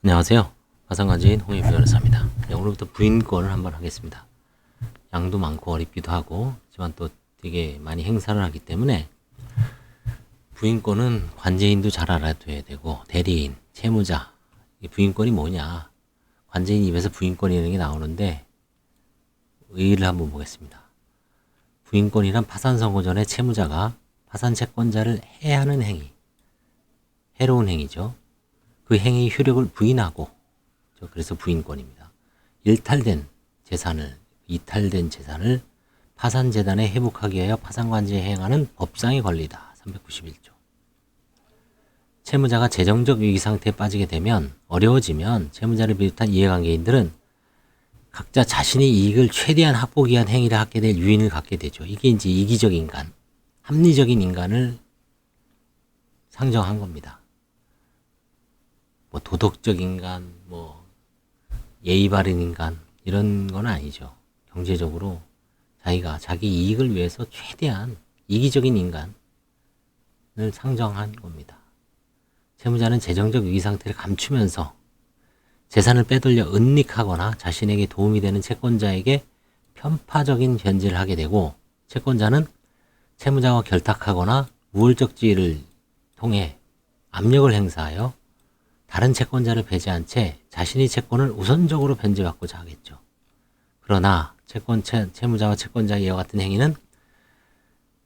안녕하세요. 화상관제인 홍익 변호사입니다. 오늘부터 부인권을 한번 하겠습니다. 양도 많고 어렵기도 하고 하지만 또 되게 많이 행사를 하기 때문에 부인권은 관제인도 잘 알아둬야 되고 대리인, 채무자, 이 부인권이 뭐냐, 관제인 입에서 부인권이라는 게 나오는데 의의를 한번 보겠습니다. 부인권이란 파산선고 전에 채무자가 파산채권자를 해하는 행위, 해로운 행위죠. 그 행위의 효력을 부인하고, 그래서 부인권입니다. 이탈된 재산을 파산재단에 회복하기 위하여 파산관제에 행하는 법상의 권리다. 391조. 채무자가 재정적 위기 상태에 빠지게 되면, 어려워지면 채무자를 비롯한 이해관계인들은 각자 자신의 이익을 최대한 확보하기 위한 행위를 하게 될 유인을 갖게 되죠. 이게 이제 이기적 인간, 합리적인 인간을 상정한 겁니다. 뭐 도덕적 인간, 뭐 예의 바른 인간 이런 건 아니죠. 경제적으로 자기가 자기 이익을 위해서 최대한 이기적인 인간을 상정한 겁니다. 채무자는 재정적 위기 상태를 감추면서 재산을 빼돌려 은닉하거나 자신에게 도움이 되는 채권자에게 편파적인 변제를 하게 되고, 채권자는 채무자와 결탁하거나 우월적 지위를 통해 압력을 행사하여 다른 채권자를 배제한 채 자신의 채권을 우선적으로 변제받고자 하겠죠. 그러나 채무자와 채권자의 이와 같은 행위는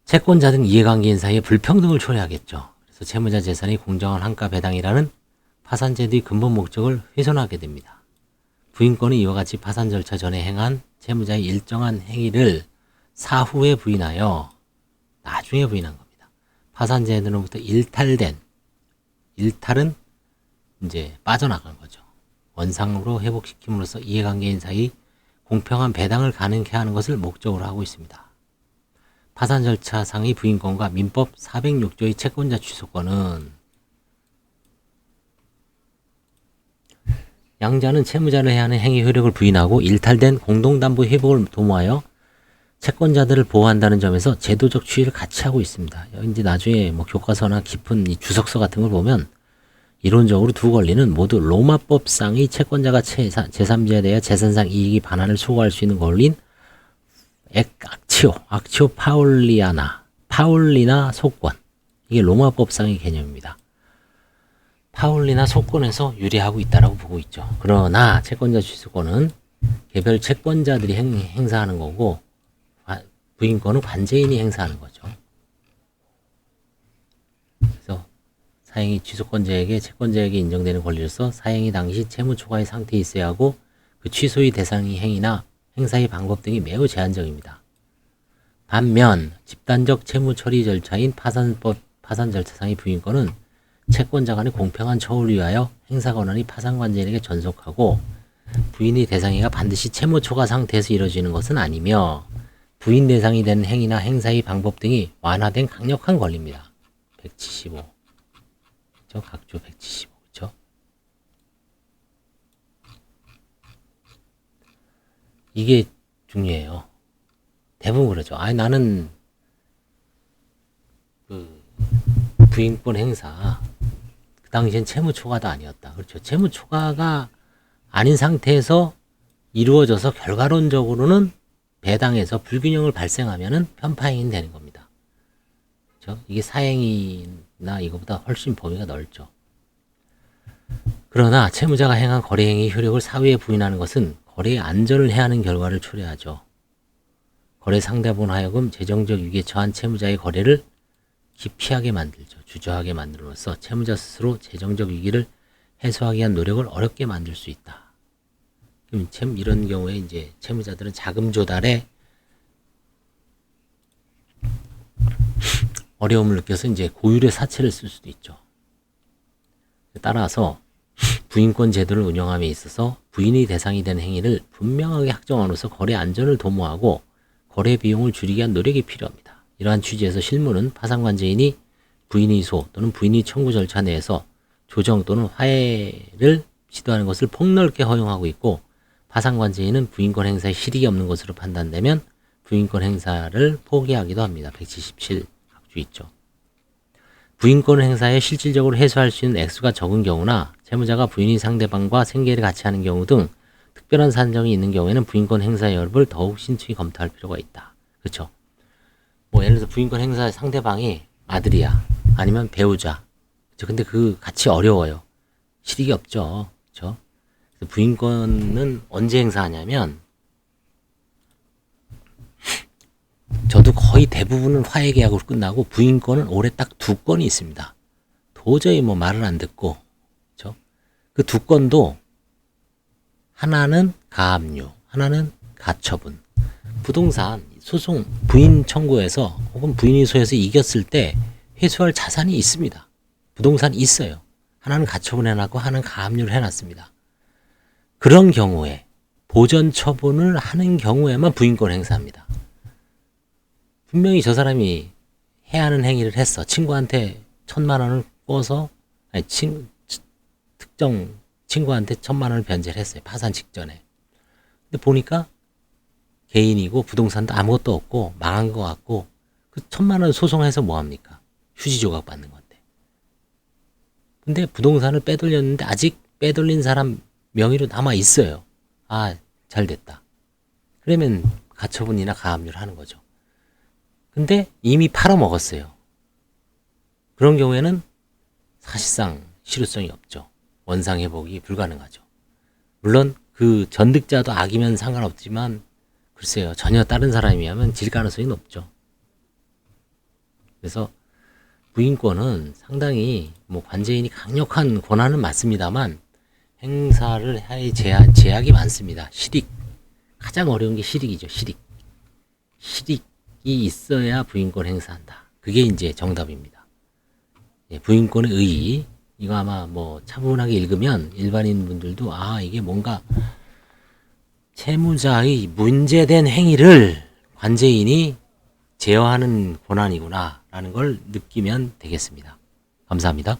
채권자 등 이해관계인 사이의 불평등을 초래하겠죠. 그래서 채무자 재산이 공정한 환가 배당이라는 파산제도의 근본 목적을 훼손하게 됩니다. 부인권은 이와 같이 파산 절차 전에 행한 채무자의 일정한 행위를 사후에 부인하여 나중에 부인한 겁니다. 파산제도로부터 일탈은 이제 빠져나간 거죠. 원상으로 회복시킴으로써 이해관계인 사이 공평한 배당을 가능케 하는 것을 목적으로 하고 있습니다. 파산 절차상의 부인권과 민법 406조의 채권자 취소권은, 양자는 채무자를 해야 하는 행위 효력을 부인하고 일탈된 공동담보 회복을 도모하여 채권자들을 보호한다는 점에서 제도적 취지를 같이 하고 있습니다. 이제 나중에 뭐 교과서나 깊은 이 주석서 같은 걸 보면 이론적으로 두 권리는 모두 로마법상의 채권자가 제3자에 대해 재산상 이익이 반환을 소구할 수 있는 권리인 악치오 파울리나 소권, 이게 로마법상의 개념입니다. 파울리나 소권에서 유래하고 있다라고 보고 있죠. 그러나 채권자 취소권은 개별 채권자들이 행사하는 거고, 부인권은 관제인이 행사하는 거죠. 그래서 사행이 취소권자에게 채권자에게 인정되는 권리로서 사행이 당시 채무 초과의 상태에 있어야 하고, 그 취소의 대상의 행위나 행사의 방법 등이 매우 제한적입니다. 반면 집단적 채무 처리 절차인 파산 절차상의 부인권은 채권자 간의 공평한 처우를 위하여 행사 권한이 파산관제인에게 전속하고, 부인의 대상이가 반드시 채무 초과 상태에서 이루어지는 것은 아니며 부인 대상이 되는 행위나 행사의 방법 등이 완화된 강력한 권리입니다. 175. 그렇죠? 각조 175. 그렇죠? 이게 중요해요. 대부분 그러죠. 아니 나는 부인권 행사 그 당시엔 채무 초과도 아니었다. 그렇죠. 채무 초과가 아닌 상태에서 이루어져서 결과론적으로는 배당에서 불균형을 발생하면은 편파행위는 되는 겁니다. 그렇죠? 이게 사행위나 이거보다 훨씬 범위가 넓죠. 그러나 채무자가 행한 거래행위 효력을 사후에 부인하는 것은 거래의 안전을 해하는 결과를 초래하죠. 거래 상대방으로 하여금 재정적 위기에 처한 채무자의 거래를 기피하게 만들죠. 주저하게 만들어서 채무자 스스로 재정적 위기를 해소하기 위한 노력을 어렵게 만들 수 있다. 그럼 이런 경우에 이제 채무자들은 자금 조달에 어려움을 느껴서 이제 고율의 사채를 쓸 수도 있죠. 따라서 부인권 제도를 운영함에 있어서 부인의 대상이 된 행위를 분명하게 확정함으로써 거래 안전을 도모하고 거래 비용을 줄이기 위한 노력이 필요합니다. 이러한 취지에서 실무는 파산관제인이 부인의 소 또는 부인의 청구 절차 내에서 조정 또는 화해를 시도하는 것을 폭넓게 허용하고 있고, 파산관제인은 부인권 행사에 실익이 없는 것으로 판단되면 부인권 행사를 포기하기도 합니다. 177 각주 있죠. 부인권 행사에 실질적으로 해소할 수 있는 액수가 적은 경우나 채무자가 부인이 상대방과 생계를 같이 하는 경우 등 특별한 사정이 있는 경우에는 부인권 행사 여부를 더욱 신중히 검토할 필요가 있다. 그렇죠? 뭐 예를 들어서 부인권 행사 상대방이 아들이야, 아니면 배우자. 그렇죠? 근데 그 같이 어려워요. 실익이 없죠. 그렇죠? 그래서 부인권은 언제 행사하냐면, 저도 거의 대부분은 화해 계약으로 끝나고 부인권은 올해 딱 2건이 있습니다. 도저히 뭐 말을 안 듣고, 그렇죠? 그 2건도 하나는 가압류, 하나는 가처분. 부동산 소송 부인 청구에서 혹은 부인이소에서 이겼을 때 회수할 자산이 있습니다. 부동산이 있어요. 하나는 가처분해놨고 하나는 가압류를 해놨습니다. 그런 경우에 보전 처분을 하는 경우에만 부인권 행사합니다. 분명히 저 사람이 해야 하는 행위를 했어. 친구한테 1,000만 원을 꿔서, 아니, 특정 친구한테 1,000만 원을 변제를 했어요. 파산 직전에. 근데 보니까 개인이고 부동산도 아무것도 없고 망한 것 같고, 그 1,000만 원 소송해서 뭐합니까? 휴지 조각 받는 건데. 근데 부동산을 빼돌렸는데 아직 빼돌린 사람 명의로 남아 있어요. 아, 잘 됐다. 그러면 가처분이나 가압류를 하는 거죠. 근데 이미 팔아먹었어요. 그런 경우에는 사실상 실효성이 없죠. 원상 회복이 불가능하죠. 물론 그 전득자도 악이면 상관없지만, 글쎄요, 전혀 다른 사람이라면 질 가능성이 높죠. 그래서 부인권은 상당히 뭐 관제인이 강력한 권한은 맞습니다만 행사를 할 제약이 많습니다. 실익, 가장 어려운 게 실익이죠. 실익이 있어야 부인권 행사한다. 그게 이제 정답입니다. 예, 부인권의 의의, 이거 아마 뭐 차분하게 읽으면 일반인 분들도 아, 이게 뭔가 채무자의 문제된 행위를 관제인이 제어하는 권한이구나 라는 걸 느끼면 되겠습니다. 감사합니다.